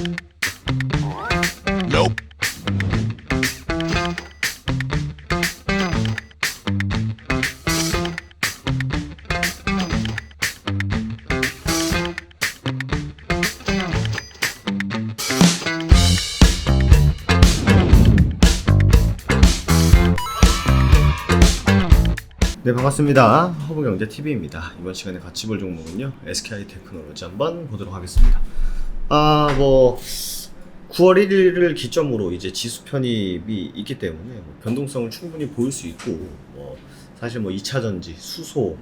Nope. 네, 반갑습니다. 허브경제TV입니다. 이번 시간에 같이 볼 종목은요, SKI 테크놀로지 한번 보도록 하겠습니다. 9월 1일을 기점으로 이제 지수 편입이 있기 때문에 변동성을 충분히 보일 수 있고, 사실 2차전지, 수소,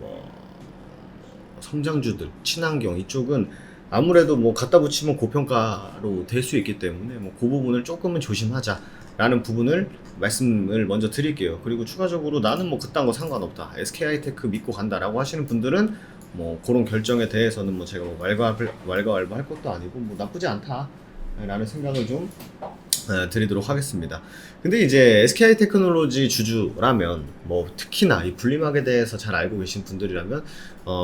성장주들, 친환경 이쪽은 아무래도 갖다 붙이면 고평가로 될 수 있기 때문에 그 부분을 조금은 조심하자라는 부분을 말씀을 먼저 드릴게요. 그리고 추가적으로 나는 그딴 거 상관없다, SK하이테크 믿고 간다라고 하시는 분들은 그런 결정에 대해서는 제가 왈가왈부할 것도 아니고 나쁘지 않다라는 생각을 좀 드리도록 하겠습니다. 근데 이제 SKI 테크놀로지 주주라면 특히나 이 분리막에 대해서 잘 알고 계신 분들이라면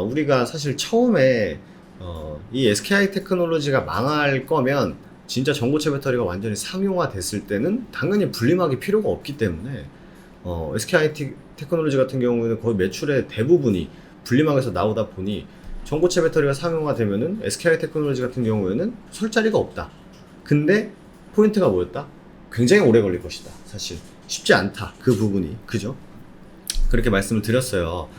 우리가 사실 처음에 이 SKI 테크놀로지가 망할 거면 진짜 전고체 배터리가 완전히 상용화 됐을 때는 당연히 분리막이 필요가 없기 때문에 SKI 테크놀로지 같은 경우에는 거의 매출의 대부분이 분리막에서 나오다 보니 전고체 배터리가 상용화 되면은 SKI 테크놀로지 같은 경우에는 설 자리가 없다. 근데 포인트가 뭐였다? 굉장히 오래 걸릴 것이다. 사실 쉽지 않다. 그 부분이. 그죠? 그렇게 말씀을 드렸어요.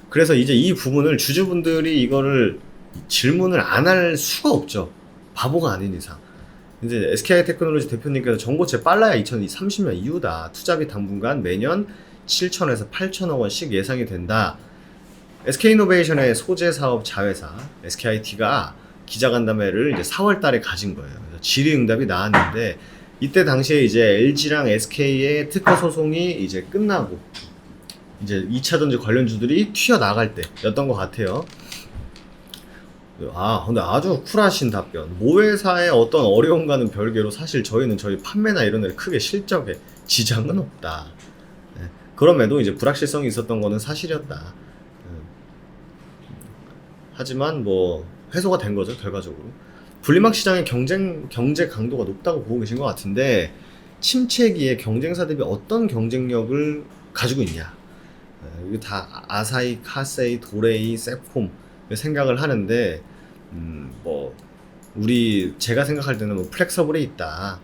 그래서 이제 이 부분을 주주분들이 이거를 질문을 안 할 수가 없죠. 바보가 아닌 이상. 이제 SKI 테크놀로지 대표님께서 전고체 빨라야 2030년 이후다. 투자비 당분간 매년 7천에서 8천억 원씩 예상이 된다. SK이노베이션의 소재 사업 자회사 SKIT가 기자간담회를 이제 4월 달에 가진 거예요. 그래서 질의응답이 나왔는데 이때 당시에 이제 LG랑 SK의 특허 소송이 이제 끝나고 이제 2차전지 관련주들이 튀어나갈 때였던 것 같아요. 근데 아주 쿨하신 답변. 모회사의 어떤 어려움과는 별개로 사실 저희는 저희 판매나 이런 데 크게 실적에 지장은 없다. 그럼에도 이제 불확실성이 있었던 거는 사실이었다. 하지만 해소가 된 거죠, 결과적으로. 분리막 시장의 경제 강도가 높다고 보고 계신 것 같은데, 침체기에 경쟁사 대비 어떤 경쟁력을 가지고 있냐. 이거 다 아사히, 카세이, 도레이, 세콤 생각을 하는데, 제가 생각할 때는 플렉서블에 있다.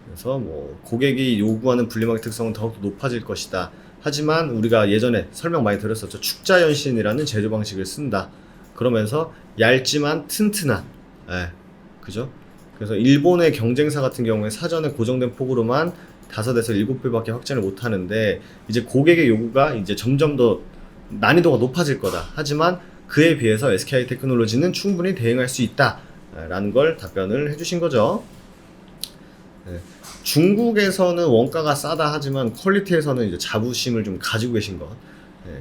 그래서 고객이 요구하는 분리막의 특성은 더욱더 높아질 것이다. 하지만 우리가 예전에 설명 많이 드렸었죠. 축자연신이라는 제조 방식을 쓴다. 그러면서 얇지만 튼튼한, 그죠? 그래서 일본의 경쟁사 같은 경우에 사전에 고정된 폭으로만 5에서 7배밖에 확장을 못 하는데, 이제 고객의 요구가 이제 점점 더 난이도가 높아질 거다. 하지만 그에 비해서 SKI 테크놀로지는 충분히 대응할 수 있다. 라는 걸 답변을 해주신 거죠. 중국에서는 원가가 싸다 하지만 퀄리티에서는 이제 자부심을 좀 가지고 계신 것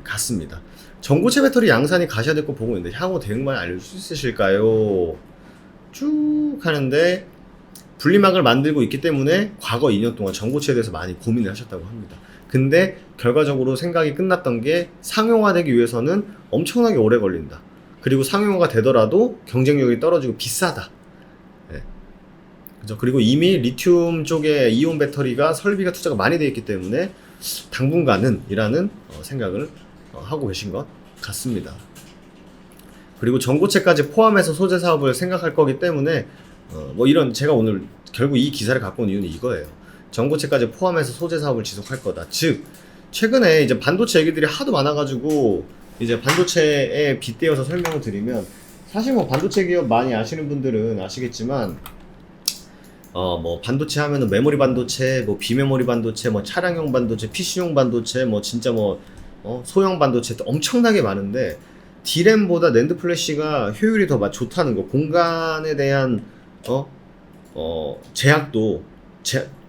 같습니다. 전고체 배터리 양산이 가셔야 될 거 보고 있는데 향후 대응만 알려줄 수 있으실까요? 쭉 하는데 분리막을 만들고 있기 때문에 과거 2년 동안 전고체에 대해서 많이 고민을 하셨다고 합니다. 근데 결과적으로 생각이 끝났던 게 상용화되기 위해서는 엄청나게 오래 걸린다. 그리고 상용화가 되더라도 경쟁력이 떨어지고 비싸다. 그죠? 그리고 이미 리튬 쪽에 이온 배터리가 설비가 투자가 많이 되어 있기 때문에 당분간은 이라는 생각을 하고 계신 것 같습니다. 그리고 전고체까지 포함해서 소재 사업을 생각할 거기 때문에 이런, 제가 오늘 결국 이 기사를 갖고 온 이유는 이거예요. 전고체까지 포함해서 소재 사업을 지속할 거다. 즉 최근에 이제 반도체 얘기들이 하도 많아가지고 이제 반도체에 빗대어서 설명을 드리면, 사실 반도체 기업 많이 아시는 분들은 아시겠지만 반도체 하면은 메모리 반도체, 비메모리 반도체, 차량용 반도체, PC용 반도체, 진짜 소형 반도체 엄청나게 많은데, D램보다 낸드 플래시가 효율이 더 좋다는 거, 공간에 대한 제약도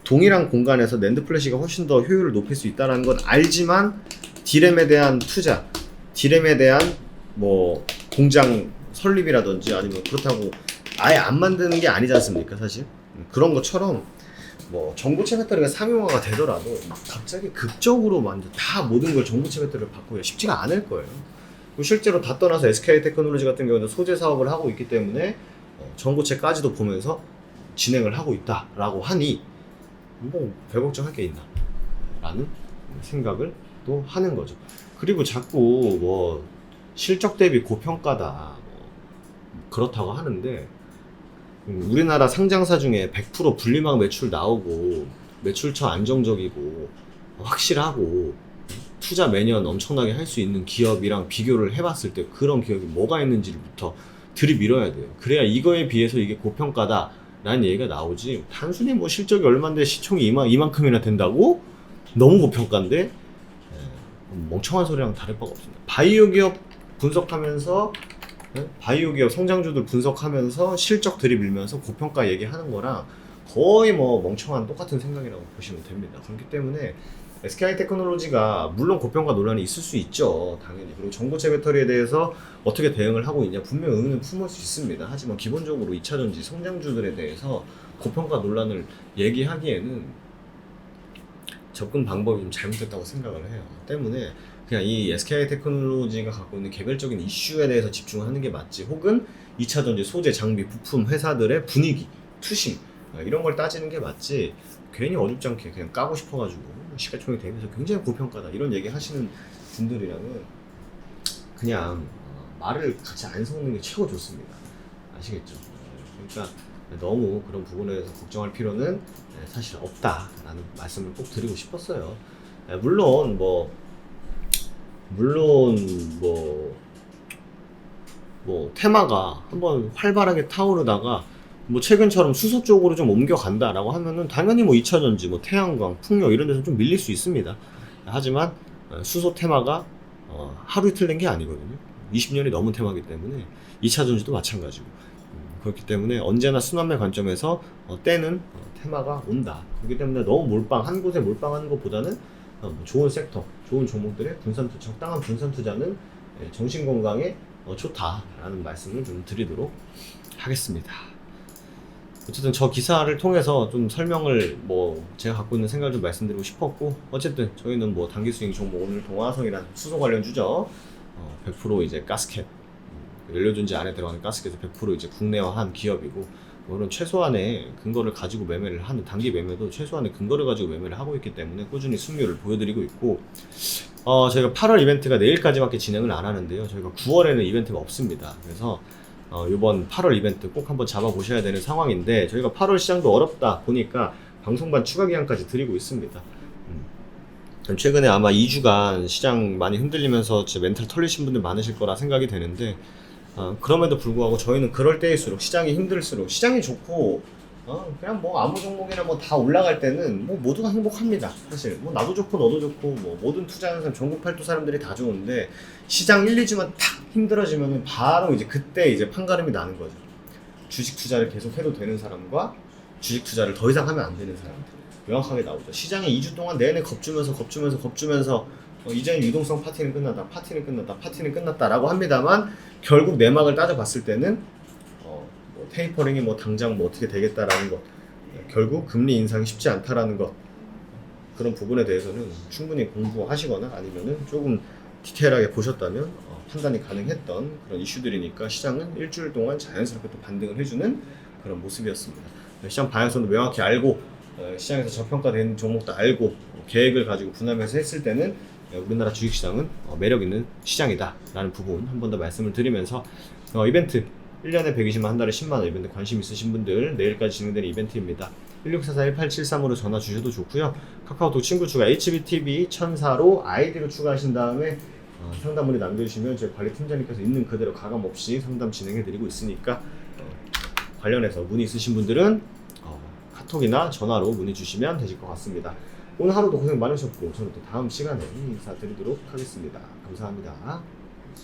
동일한 공간에서 낸드 플래시가 훨씬 더 효율을 높일 수 있다는 건 알지만, D램에 대한 투자, D램에 대한 공장 설립이라든지 아니면 그렇다고 아예 안 만드는 게 아니지 않습니까, 사실. 그런 것처럼 전고체 배터리가 상용화가 되더라도 갑자기 극적으로 다 모든 걸 전고체 배터리를 바꾸기가 쉽지가 않을 거예요. 실제로 다 떠나서 SKI 테크놀로지 같은 경우는 소재 사업을 하고 있기 때문에 전고체까지도 보면서 진행을 하고 있다라고 하니 뭐 별 걱정할 게 있나 라는 생각을 또 하는 거죠. 그리고 자꾸 뭐 실적 대비 고평가다 뭐 그렇다고 하는데 우리나라 상장사 중에 100% 분리막 매출 나오고 매출처 안정적이고 확실하고 투자 매년 엄청나게 할 수 있는 기업이랑 비교를 해봤을 때 그런 기업이 뭐가 있는지부터 들이밀어야 돼요. 그래야 이거에 비해서 이게 고평가다 라는 얘기가 나오지, 단순히 뭐 실적이 얼만데 시총이 이만큼이나 된다고? 너무 고평가인데 멍청한 소리랑 다를 바가 없습니다. 바이오 기업 분석하면서 바이오 기업 성장주들 분석하면서 실적 들이밀면서 고평가 얘기하는 거랑 거의 뭐 멍청한 똑같은 생각이라고 보시면 됩니다. 그렇기 때문에 SK하이테크놀로지가 물론 고평가 논란이 있을 수 있죠, 당연히. 그리고 전고체 배터리에 대해서 어떻게 대응을 하고 있냐 분명 의문을 품을 수 있습니다. 하지만 기본적으로 2차전지 성장주들에 대해서 고평가 논란을 얘기하기에는 접근 방법이 좀 잘못됐다고 생각을 해요. 때문에 그냥 이 SK하이테크놀로지가 갖고 있는 개별적인 이슈에 대해서 집중하는 게 맞지, 혹은 2차전지 소재, 장비, 부품 회사들의 분위기, 투심 이런 걸 따지는 게 맞지, 괜히 어줍지 않게 그냥 까고 싶어가지고 시가총액 대비해서 굉장히 고평가다 이런 얘기 하시는 분들이랑은 그냥 말을 같이 안 섞는 게 최고 좋습니다. 아시겠죠? 그러니까 너무 그런 부분에 대해서 걱정할 필요는 사실 없다라는 말씀을 꼭 드리고 싶었어요. 물론 뭐 테마가 한번 활발하게 타오르다가 뭐 최근처럼 수소 쪽으로 좀 옮겨간다라고 하면은 당연히 뭐 2차전지, 뭐 태양광, 풍력 이런 데서 좀 밀릴 수 있습니다. 하지만 수소 테마가 하루 이틀 된 게 아니거든요. 20년이 넘은 테마이기 때문에 2차전지도 마찬가지고 그렇기 때문에 언제나 순환매 관점에서 때는 테마가 온다. 그렇기 때문에 너무 한 곳에 몰빵하는 것보다는 좋은 섹터, 좋은 종목들의 적당한 분산 투자는 정신 건강에 좋다라는 말씀을 좀 드리도록 하겠습니다. 어쨌든 저 기사를 통해서 좀 설명을 제가 갖고 있는 생각을 좀 말씀드리고 싶었고, 어쨌든 저희는 뭐 단기 수익 종목 오늘 동화성이라는 수소 관련주죠. 100% 이제 가스켓, 연료전지 안에 들어가는 가스켓을 100% 이제 국내화한 기업이고, 물론 최소한의 근거를 가지고 매매를 하는, 단기 매매도 최소한의 근거를 가지고 매매를 하고 있기 때문에 꾸준히 승률을 보여드리고 있고, 저희가 8월 이벤트가 내일까지밖에 진행을 안 하는데요. 저희가 9월에는 이벤트가 없습니다. 그래서 이번 8월 이벤트 꼭 한번 잡아보셔야 되는 상황인데, 저희가 8월 시장도 어렵다 보니까 방송반 추가 기간까지 드리고 있습니다. 최근에 아마 2주간 시장 많이 흔들리면서 제 멘탈 털리신 분들 많으실 거라 생각이 되는데, 그럼에도 불구하고 저희는 그럴 때일수록, 시장이 힘들수록, 시장이 좋고 그냥 뭐 아무 종목이나 뭐 다 올라갈 때는 뭐 모두가 행복합니다. 사실 뭐 나도 좋고 너도 좋고 뭐 모든 투자하는 사람, 전국 팔도 사람들이 다 좋은데, 시장 1, 2주만 탁 힘들어지면은 바로 이제 그때 이제 판가름이 나는 거죠. 주식 투자를 계속 해도 되는 사람과 주식 투자를 더 이상 하면 안 되는 사람들 명확하게 나오죠. 시장이 2주 동안 내내 겁주면서 이제는 유동성 파티는 끝났다 라고 합니다만, 결국 내막을 따져봤을 때는 테이퍼링이 뭐 당장 뭐 어떻게 되겠다라는 것, 결국 금리 인상이 쉽지 않다라는 것, 그런 부분에 대해서는 충분히 공부하시거나 아니면은 조금 디테일하게 보셨다면 판단이 가능했던 그런 이슈들이니까, 시장은 일주일 동안 자연스럽게 또 반등을 해주는 그런 모습이었습니다. 시장 방향성도 명확히 알고, 시장에서 저평가된 종목도 알고, 계획을 가지고 분할해서 했을 때는 우리나라 주식시장은 매력 있는 시장이다 라는 부분 한 번 더 말씀을 드리면서, 이벤트 1년에 120만, 한 달에 10만원 이벤트 관심 있으신 분들 내일까지 진행되는 이벤트입니다. 1644-1873으로 전화 주셔도 좋고요. 카카오톡 친구 추가 HBTV 1004로 아이디로 추가하신 다음에 상담 문의 남겨주시면 저희 관리팀장님께서 있는 그대로 가감 없이 상담 진행해드리고 있으니까, 관련해서 문의 있으신 분들은 카톡이나 전화로 문의 주시면 되실 것 같습니다. 오늘 하루도 고생 많으셨고, 저는 또 다음 시간에 인사드리도록 하겠습니다. 감사합니다.